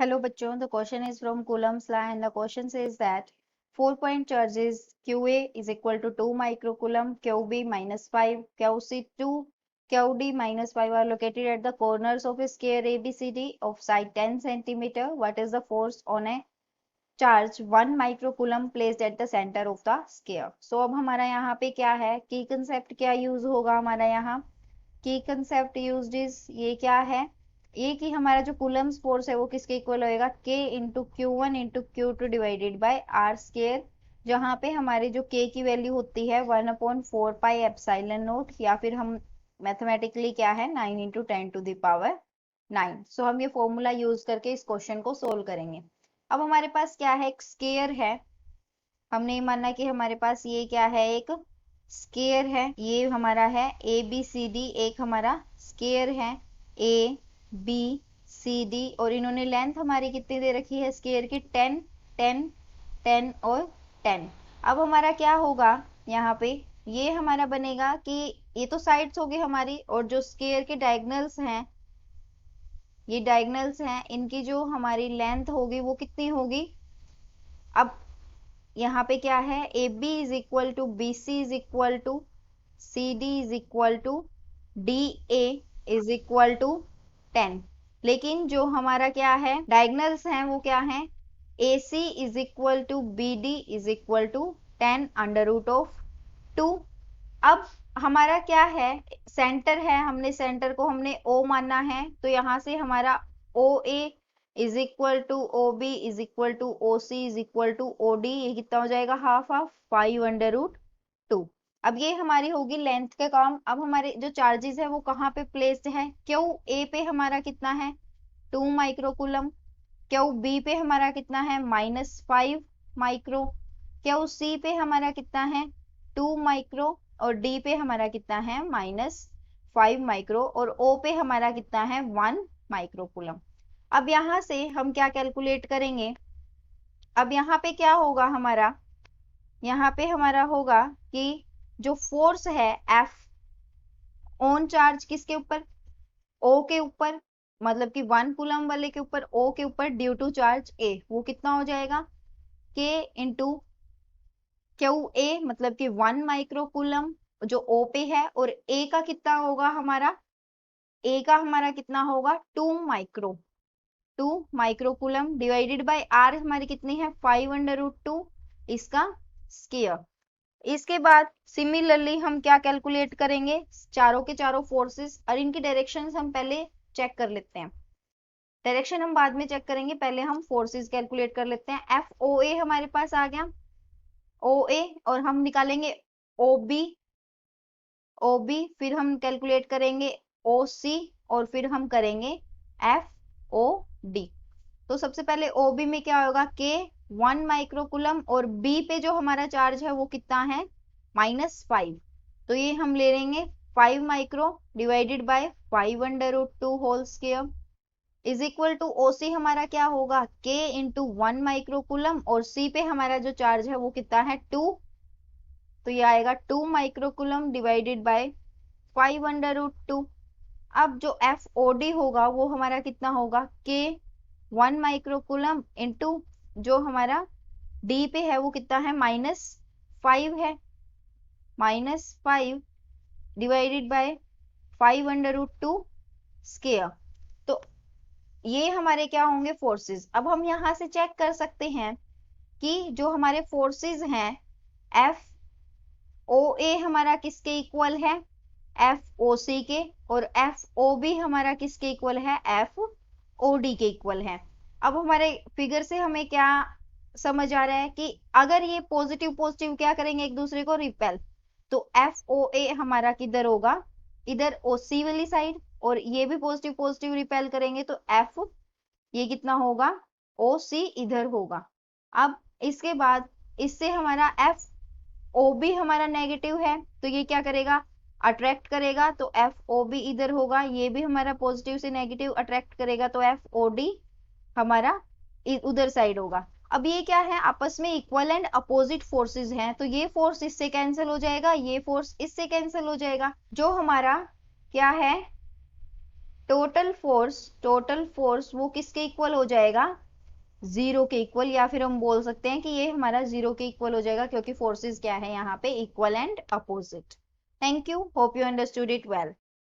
Hello bachon, the question is from Coulomb's law and the question says that 4-point charge is QA is equal to 2 microcoulomb, QB minus 5, QC 2, QD minus 5 are located at the corners of a square ABCD of side 10 centimeter. What is the force on a charge 1 microcoulomb placed at the center of the square? So अब हमारा यहाँ पे क्या है, की concept क्या use होगा हमारा यहाँ, की कंसेप्ट यूज्ड इज ये क्या है, ये कि हमारा जो कूलम्स फोर्स है वो किसके इक्वल होएगा, k into Q one into Q two divided by R square, जहां पे हमारी जो k की वैल्यू होती है 1/4 पाई एप्सिलॉन नोट, या फिर हम मैथमेटिकली क्या है 9 इंटू 10⁹ सो हम ये फॉर्मूला यूज करके इस क्वेश्चन को सोल्व करेंगे। अब हमारे पास क्या है, एक स्केयर है, हमने ये माना कि हमारे पास ये क्या है, एक स्केयर है, ये हमारा है ए बी सी डी, एक हमारा स्केयर है ए बी सी डी, और इन्होंने लेंथ हमारी कितनी दे रखी है स्केयर की, 10 10 10 और 10। अब हमारा क्या होगा यहाँ पे, ये हमारा बनेगा कि ये तो साइड्स होगी हमारी, और जो स्केयर के डायगनल्स हैं, ये डायगनल्स हैं, इनकी जो हमारी लेंथ होगी वो कितनी होगी। अब यहाँ पे क्या है, A B is equal to B C is equal to C D is equal to D A is equal to 10, लेकिन जो हमारा क्या है डायगनल्स हैं वो क्या है, A C is equal to B D is equal to 10√2। अब हमारा क्या है, सेंटर है, हमने सेंटर को हमने ओ माना है, तो यहां से हमारा O A is equal to O B is equal to O C is equal to O D, ये कितना हो जाएगा, हाफ हाफ 5√2। अब ये हमारी होगी लेंथ का काम। अब हमारे जो चार्जेस है वो कहाँ पे प्लेस्ड है, क्यू ए पे हमारा कितना है 2 माइक्रोकूलम, क्यू बी पे हमारा कितना है -5 माइक्रो, क्यू सी पे हमारा कितना है 2 माइक्रो, और डी पे हमारा कितना है -5 माइक्रो, और ओ पे हमारा कितना है 1 माइक्रोकूलम। अब यहां से हम क्या कैलकुलेट करेंगे, अब यहाँ पे क्या होगा हमारा, यहाँ पे हमारा होगा कि जो फोर्स है F ऑन चार्ज किसके ऊपर, O के ऊपर, मतलब कि 1 कूलम वाले के ऊपर, O के ऊपर ड्यू टू चार्ज A, वो कितना हो जाएगा K इंटू क्यू ए, मतलब कि 1 माइक्रोकूलम जो O पे है, और A का कितना होगा हमारा, A का हमारा कितना होगा 2 माइक्रोकूलम डिवाइडेड बाय R हमारी कितनी है 5√2 इसका स्क्वायर। इसके बाद सिमिलरली हम क्या कैलकुलेट करेंगे, चारों के चारों फोर्सेस, और इनकी डायरेक्शंस हम पहले चेक कर लेते हैं, डायरेक्शन हम बाद में चेक करेंगे, पहले हम फोर्सेस कैलकुलेट कर लेते हैं। एफ ओ ए हमारे पास आ गया, ओ ए, और हम निकालेंगे ओ बी, फिर हम कैलकुलेट करेंगे ओ सी, और फिर हम करेंगे एफ ओ डी। तो सबसे पहले ओ बी में क्या होगा, के 1 माइक्रोकूलम, और बी पे जो हमारा चार्ज है वो कितना है -5, तो ये हम ले लेंगे 5 micro divided by 5√2 whole square is equal to O C हमारा क्या होगा, के इंटू 1 माइक्रोकूलम, और सी पे हमारा जो चार्ज है वो कितना है 2, तो ये आएगा 2 माइक्रोकूलम डिवाइडेड बाय 5√2। अब जो एफ ओ डी होगा वो हमारा कितना होगा, के 1 माइक्रोकूलम इंटू जो हमारा डी पे है वो कितना है -5 है, -5 डिवाइडेड बाय 5√2 स्क्वायर। तो ये हमारे क्या होंगे फोर्सेस। अब हम यहां से चेक कर सकते हैं कि जो हमारे फोर्सेस हैं एफ ओ ए हमारा किसके इक्वल है, एफ ओ सी के, और एफ ओ बी हमारा किसके इक्वल है, एफ ओ डी के इक्वल है। अब हमारे फिगर से हमें क्या समझ आ रहा है कि अगर ये पॉजिटिव पॉजिटिव क्या करेंगे एक दूसरे को रिपेल, तो एफ ओ ए हमारा किधर होगा, इधर ओ सी वाली साइड, और ये भी पॉजिटिव पॉजिटिव रिपेल करेंगे तो एफ ये कितना होगा ओ सी इधर होगा। अब इसके बाद इससे हमारा एफ ओ बी हमारा नेगेटिव है, तो ये क्या करेगा अट्रैक्ट करेगा, तो एफ ओ बी इधर होगा, ये भी हमारा पॉजिटिव से नेगेटिव अट्रैक्ट करेगा, तो एफ ओ डी हमारा उधर साइड होगा। अब ये क्या है, आपस में इक्वल एंड अपोजिट फोर्सेस हैं, तो ये फोर्स इससे कैंसिल हो जाएगा, ये फोर्स इससे कैंसिल हो जाएगा, जो हमारा क्या है टोटल फोर्स वो किसके इक्वल हो जाएगा, 0 के इक्वल, या फिर हम बोल सकते हैं कि ये हमारा 0 के इक्वल हो जाएगा क्योंकि फोर्सेस क्या है यहाँ पे, equal and opposite. Thank you, hope you understood it well.